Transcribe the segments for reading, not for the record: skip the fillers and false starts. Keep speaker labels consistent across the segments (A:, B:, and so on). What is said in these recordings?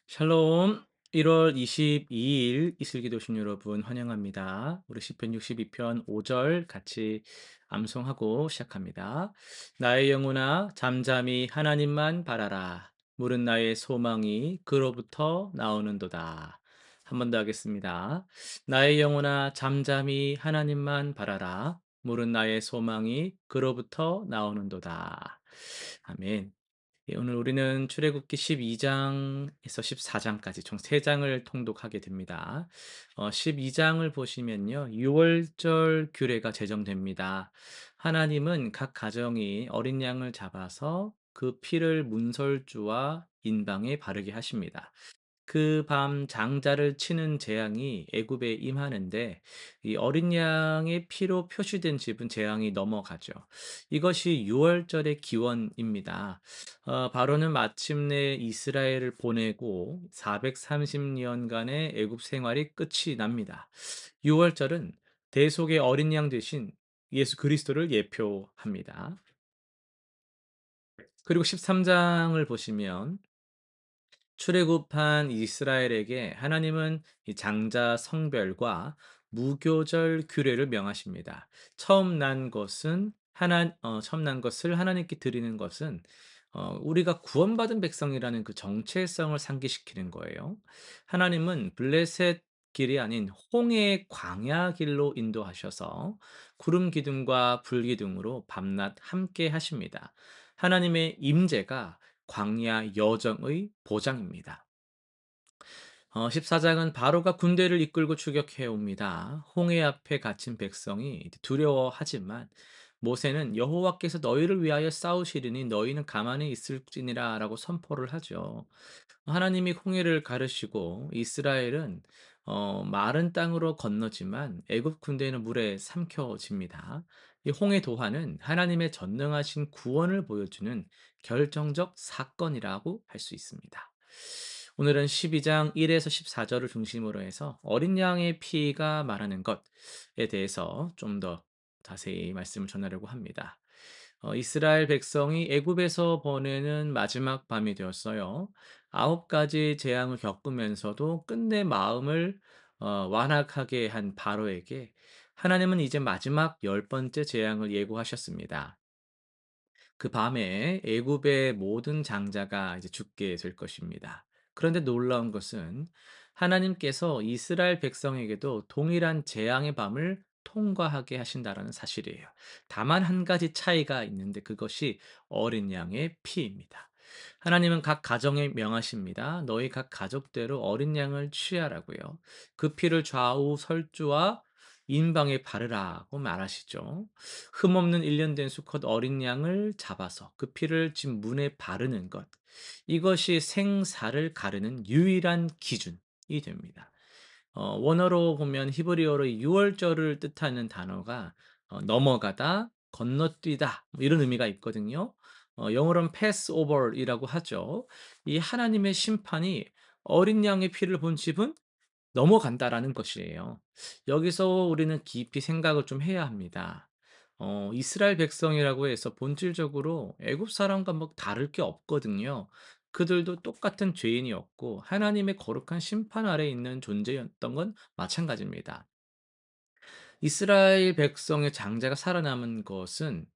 A: 샬롬. 1월 22일 이슬기도신 여러분 환영합니다. 우리 시편 62편 5절 같이 암송하고 시작합니다. 나의 영혼아 잠잠히 하나님만 바라라. 물은 나의 소망이 그로부터 나오는도다. 한 번 더 하겠습니다. 나의 영혼아 잠잠히 하나님만 바라라. 물은 나의 소망이 그로부터 나오는도다. 아멘. 예, 오늘 우리는 출애굽기 12장에서 14장까지 총 3장을 통독하게 됩니다. 12장을 보시면요. 유월절 규례가 제정됩니다. 하나님은 각 가정이 어린 양을 잡아서 그 피를 문설주와 인방에 바르게 하십니다. 그 밤 장자를 치는 재앙이 애굽에 임하는데 이 어린 양의 피로 표시된 집은 재앙이 넘어가죠. 이것이 유월절의 기원입니다. 바로는 마침내 이스라엘을 보내고 430년간의 애굽 생활이 끝이 납니다. 유월절은 대속의 어린 양 대신 예수 그리스도를 예표합니다. 그리고 13장을 보시면 출애굽한 이스라엘에게 하나님은 이 장자 성별과 무교절 규례를 명하십니다. 처음 난 것을 하나님께 드리는 것은 우리가 구원받은 백성이라는 그 정체성을 상기시키는 거예요. 하나님은 블레셋 길이 아닌 홍해의 광야 길로 인도하셔서 구름 기둥과 불 기둥으로 밤낮 함께 하십니다. 하나님의 임재가 광야 여정의 보장입니다. 14장은 바로가 군대를 이끌고 추격해 옵니다. 홍해 앞에 갇힌 백성이 두려워하지만 모세는 여호와께서 너희를 위하여 싸우시리니 너희는 가만히 있을지니라라고 선포를 하죠. 하나님이 홍해를 가르시고 이스라엘은 마른 땅으로 건너지만 애굽 군대는 물에 삼켜집니다. 이 홍해 도하는 하나님의 전능하신 구원을 보여주는 결정적 사건이라고 할 수 있습니다. 오늘은 12장 1에서 14절을 중심으로 해서 어린 양의 피가 말하는 것에 대해서 좀 더 자세히 말씀을 전하려고 합니다. 이스라엘 백성이 애굽에서 보내는 마지막 밤이 되었어요. 9가지 재앙을 겪으면서도 끝내 마음을 완악하게 한 바로에게 하나님은 이제 마지막 10번째 재앙을 예고하셨습니다. 그 밤에 애굽의 모든 장자가 이제 죽게 될 것입니다. 그런데 놀라운 것은 하나님께서 이스라엘 백성에게도 동일한 재앙의 밤을 통과하게 하신다라는 사실이에요. 다만 한 가지 차이가 있는데 그것이 어린 양의 피입니다. 하나님은 각 가정에 명하십니다. 너희 각 가족대로 어린 양을 취하라고요. 그 피를 좌우 설주와 인방에 바르라고 말하시죠. 흠없는 1년 된 수컷 어린 양을 잡아서 그 피를 집 문에 바르는 것. 이것이 생사를 가르는 유일한 기준이 됩니다. 원어로 보면 히브리어로 유월절을 뜻하는 단어가 넘어가다, 건너뛰다 뭐 이런 의미가 있거든요. 영어로는 passover이라고 하죠. 이 하나님의 심판이 어린 양의 피를 본 집은 넘어간다라는 것이에요. 여기서 우리는 깊이 생각을 좀 해야 합니다. 이스라엘 백성이라고 해서 본질적으로 애굽 사람과 뭐 다를 게 없거든요. 그들도 똑같은 죄인이었고 하나님의 거룩한 심판 아래에 있는 존재였던 건 마찬가지입니다. 이스라엘 백성의 장자가 살아남은 것은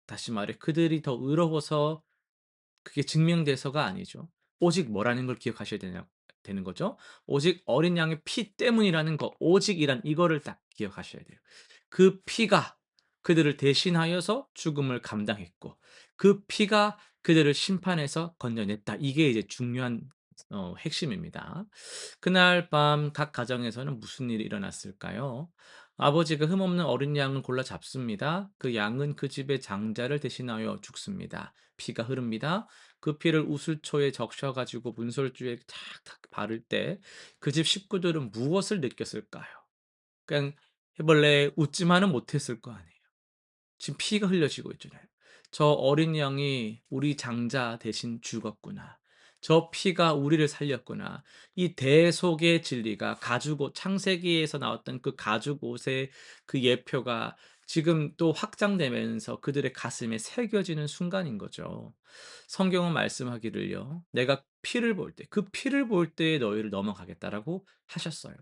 A: 다시 말해 그들이 더 의로워서 그게 증명돼서가 아니죠. 오직 뭐라는 걸 기억하셔야 되는 거죠. 오직 어린 양의 피 때문이라는 거, 오직이란 이거를 딱 기억하셔야 돼요. 그 피가 그들을 대신하여서 죽음을 감당했고 그 피가 그들을 심판해서 건져냈다. 이게 이제 중요한 핵심입니다. 그날 밤 각 가정에서는 무슨 일이 일어났을까요? 아버지가 흠없는 어린 양을 골라 잡습니다. 그 양은 그 집의 장자를 대신하여 죽습니다. 피가 흐릅니다. 그 피를 우슬초에 적셔 가지고 문설주에 탁탁 바를 때 그 집 식구들은 무엇을 느꼈을까요? 그냥 해벌레 웃지만은 못했을 거 아니에요. 지금 피가 흘려지고 있잖아요. '저 어린 양이 우리 장자 대신 죽었구나. 저 피가 우리를 살렸구나.' 이 대속의 진리가 가죽옷 창세기에서 나왔던 그 가죽옷의 그 예표가 지금 또 확장되면서 그들의 가슴에 새겨지는 순간인 거죠. 성경은 말씀하기를요. "내가 피를 볼 때 그 피를 볼 때에 너희를 넘어가겠다."라고 하셨어요.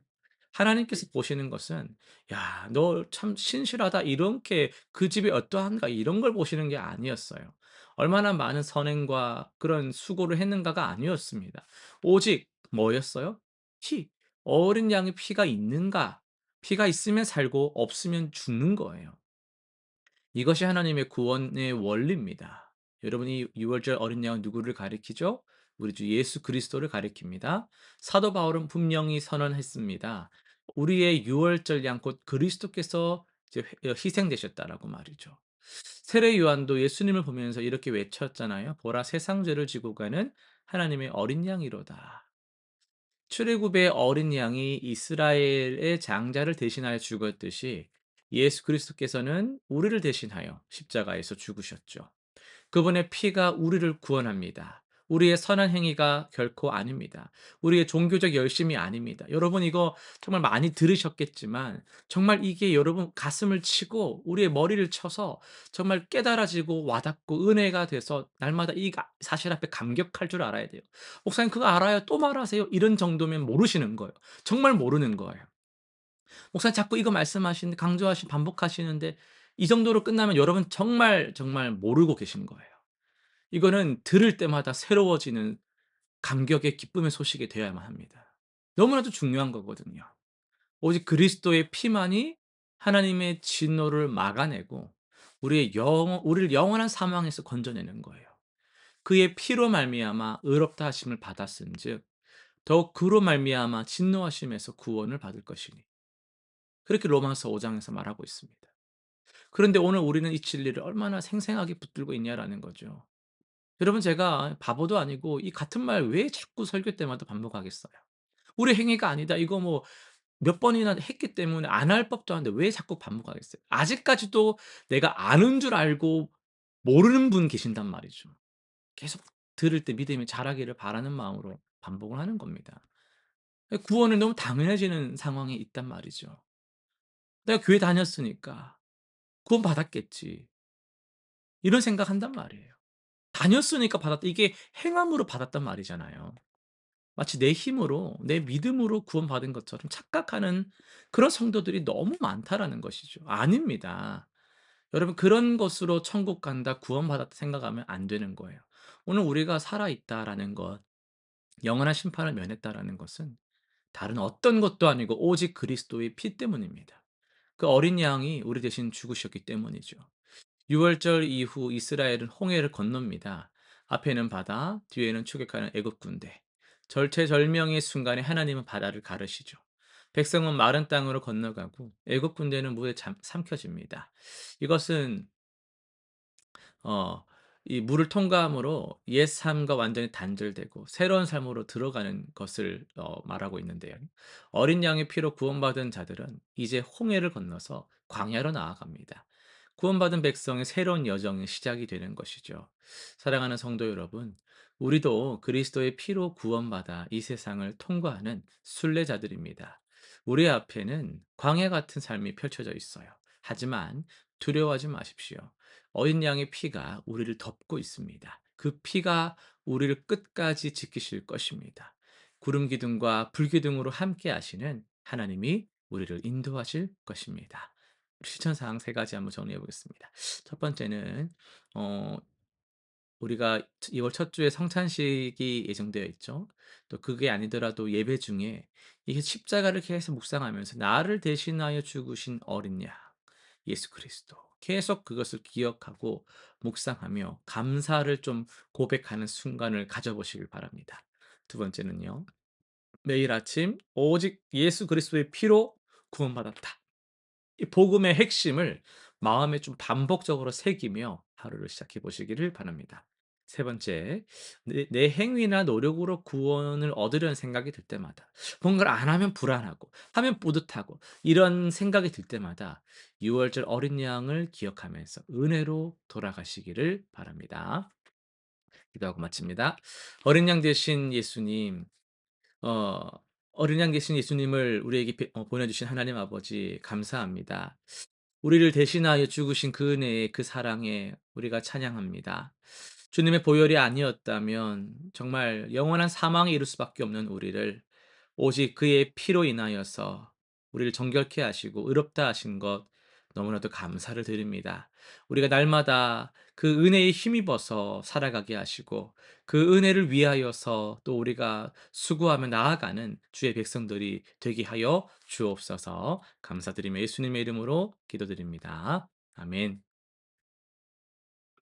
A: 하나님께서 보시는 것은 '야 너 참 신실하다.' 이렇게 '그 집이 어떠한가.' 이런 걸 보시는 게 아니었어요. 얼마나 많은 선행과 그런 수고를 했는가가 아니었습니다. 오직 뭐였어요? 피. 어린 양의 피가 있는가? 피가 있으면 살고 없으면 죽는 거예요. 이것이 하나님의 구원의 원리입니다. 여러분이 유월절 어린 양은 누구를 가리키죠? 우리 주 예수 그리스도를 가리킵니다. 사도 바울은 분명히 선언했습니다. 우리의 유월절 양 곧 그리스도께서 이제 희생되셨다라고 말이죠. 세례 요한도 예수님을 보면서 이렇게 외쳤잖아요. 보라 세상 죄를 지고 가는 하나님의 어린 양이로다. 출애굽의 어린 양이 이스라엘의 장자를 대신하여 죽었듯이 예수 그리스도께서는 우리를 대신하여 십자가에서 죽으셨죠. 그분의 피가 우리를 구원합니다. 우리의 선한 행위가 결코 아닙니다. 우리의 종교적 열심이 아닙니다. 여러분 이거 정말 많이 들으셨겠지만 정말 이게 여러분 가슴을 치고 우리의 머리를 쳐서 정말 깨달아지고 와닿고 은혜가 돼서 날마다 이 사실 앞에 감격할 줄 알아야 돼요. "목사님 그거 알아요. 또 말하세요." 이런 정도면 모르시는 거예요. 정말 모르는 거예요. "목사님 자꾸 이거 말씀하시는데 반복하시는데." 이 정도로 끝나면 여러분 정말, 정말 모르고 계신 거예요. 이거는 들을 때마다 새로워지는 감격의 기쁨의 소식이 되어야만 합니다. 너무나도 중요한 거거든요. 오직 그리스도의 피만이 하나님의 진노를 막아내고 우리를 영원한 사망에서 건져내는 거예요. 그의 피로 말미암아 의롭다 하심을 받았은즉 더욱 그로 말미암아 진노하심에서 구원을 받을 것이니. 그렇게 로마서 5 장에서 말하고 있습니다. 그런데 오늘 우리는 이 진리를 얼마나 생생하게 붙들고 있냐라는 거죠. 여러분 제가 바보도 아니고 이 같은 말 왜 자꾸 설교 때마다 반복하겠어요. "우리 행위가 아니다." 이거 뭐 몇 번이나 했기 때문에 안 할 법도 한데 왜 자꾸 반복하겠어요. 아직까지도 내가 아는 줄 알고 모르는 분 계신단 말이죠. 계속 들을 때 믿음이 자라기를 바라는 마음으로 반복을 하는 겁니다. 구원이 너무 당연해지는 상황에 있단 말이죠. '내가 교회 다녔으니까 구원받았겠지.' 이런 생각한단 말이에요. 다녔으니까 받았다. 이게 행함으로 받았단 말이잖아요. 마치 내 힘으로 내 믿음으로 구원받은 것처럼 착각하는 그런 성도들이 너무 많다라는 것이죠. 아닙니다. 여러분 그런 것으로 '천국 간다. 구원받았다.' 생각하면 안 되는 거예요. 오늘 우리가 살아 있다라는 것, 영원한 심판을 면했다라는 것은 다른 어떤 것도 아니고 오직 그리스도의 피 때문입니다. 그 어린 양이 우리 대신 죽으셨기 때문이죠. 유월절 이후 이스라엘은 홍해를 건넙니다. 앞에는 바다, 뒤에는 추격하는 애굽 군대. 절체절명의 순간에 하나님은 바다를 가르시죠. 백성은 마른 땅으로 건너가고 애굽 군대는 물에 삼켜집니다. 이것은 어 이 물을 통과함으로 옛 삶과 완전히 단절되고 새로운 삶으로 들어가는 것을 말하고 있는데요. 어린 양의 피로 구원받은 자들은 이제 홍해를 건너서 광야로 나아갑니다. 구원받은 백성의 새로운 여정의 시작이 되는 것이죠. 사랑하는 성도 여러분, 우리도 그리스도의 피로 구원받아 이 세상을 통과하는 순례자들입니다. 우리 앞에는 광야 같은 삶이 펼쳐져 있어요. 하지만 두려워하지 마십시오. 어린 양의 피가 우리를 덮고 있습니다. 그 피가 우리를 끝까지 지키실 것입니다. 구름 기둥과 불 기둥으로 함께 하시는 하나님이 우리를 인도하실 것입니다. 실천 사항 세 가지 한번 정리해 보겠습니다. 첫 번째는 어 우리가 2월 첫 주에 성찬식이 예정되어 있죠. 또 그게 아니더라도 예배 중에 이게 십자가를 계속 묵상하면서 나를 대신하여 죽으신 어린 양 예수 그리스도 계속 그것을 기억하고 묵상하며 감사를 좀 고백하는 순간을 가져보시길 바랍니다. 두 번째는요. 매일 아침 오직 예수 그리스도의 피로 구원받았다. 이 복음의 핵심을 마음에 좀 반복적으로 새기며 하루를 시작해 보시기를 바랍니다. 세 번째, 내 행위나 노력으로 구원을 얻으려는 생각이 들 때마다 뭔가를 안 하면 불안하고 하면 뿌듯하고 이런 생각이 들 때마다 유월절 어린 양을 기억하면서 은혜로 돌아가시기를 바랍니다. 기도하고 마칩니다. 어린 양 되신 예수님, 어 어린 양 되신 예수님을 우리에게 보내 주신 하나님 아버지 감사합니다. 우리를 대신하여 죽으신 그 은혜에 그 사랑에 우리가 찬양합니다. 주님의 보혈이 아니었다면 정말 영원한 사망에 이를 수밖에 없는 우리를 오직 그의 피로 인하여서 우리를 정결케 하시고 의롭다 하신 것 너무나도 감사를 드립니다. 우리가 날마다 그 은혜에 힘입어서 살아가게 하시고 그 은혜를 위하여서 또 우리가 수고하며 나아가는 주의 백성들이 되게 하여 주옵소서. 감사드리며 예수님의 이름으로 기도드립니다. 아멘.